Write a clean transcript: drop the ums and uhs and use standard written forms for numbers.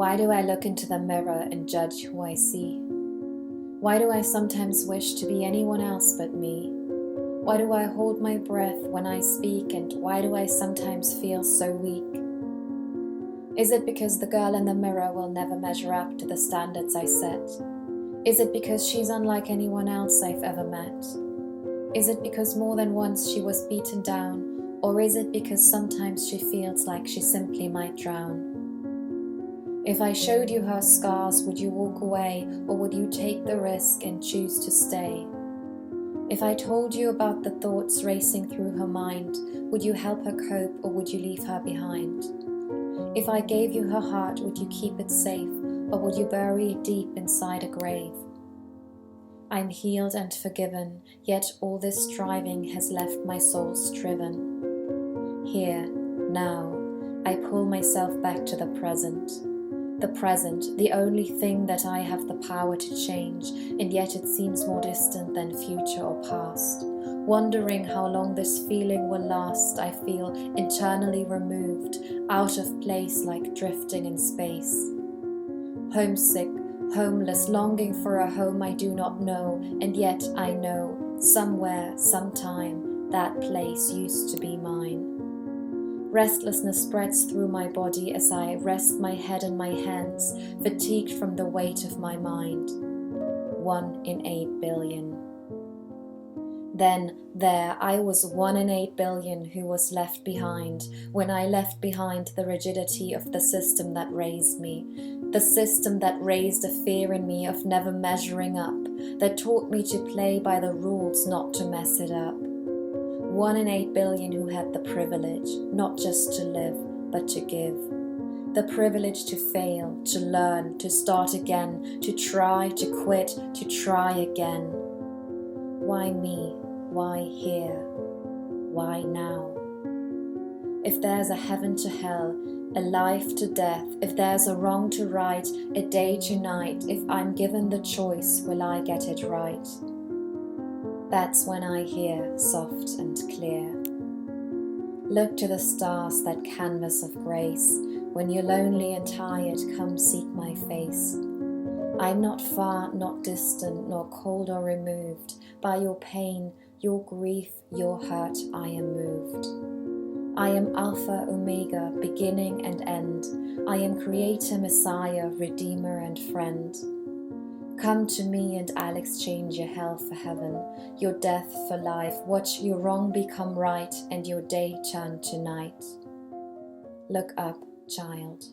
Why do I look into the mirror and judge who I see? Why do I sometimes wish to be anyone else but me? Why do I hold my breath when I speak, and why do I sometimes feel so weak? Is it because the girl in the mirror will never measure up to the standards I set? Is it because she's unlike anyone else I've ever met? Is it because more than once she was beaten down, or is it because sometimes she feels like she simply might drown? If I showed you her scars, would you walk away, or would you take the risk and choose to stay? If I told you about the thoughts racing through her mind, would you help her cope, or would you leave her behind? If I gave you her heart, would you keep it safe, or would you bury it deep inside a grave? I'm healed and forgiven, yet all this striving has left my soul striven. Here, now, I pull myself back to the present. The present, the only thing that I have the power to change, and yet it seems more distant than future or past. Wondering how long this feeling will last, I feel internally removed, out of place like drifting in space. Homesick, homeless, longing for a home I do not know, and yet I know, somewhere, sometime, that place used to be mine. Restlessness spreads through my body as I rest my head in my hands, fatigued from the weight of my mind. 1 in 8 billion. Then, there, I was 1 in 8 billion who was left behind, when I left behind the rigidity of the system that raised me, the system that raised a fear in me of never measuring up, that taught me to play by the rules, not to mess it up. 1 in 8 billion who had the privilege, not just to live, but to give. The privilege to fail, to learn, to start again, to try, to quit, to try again. Why me? Why here? Why now? If there's a heaven to hell, a life to death, if there's a wrong to right, a day to night, if I'm given the choice, will I get it right? That's when I hear, soft and clear. Look to the stars, that canvas of grace. When you're lonely and tired, come seek my face. I'm not far, not distant, nor cold or removed. By your pain, your grief, your hurt, I am moved. I am Alpha, Omega, beginning and end. I am Creator, Messiah, Redeemer and Friend. Come to me and I'll exchange your hell for heaven, your death for life, watch your wrong become right and your day turn to night. Look up, child.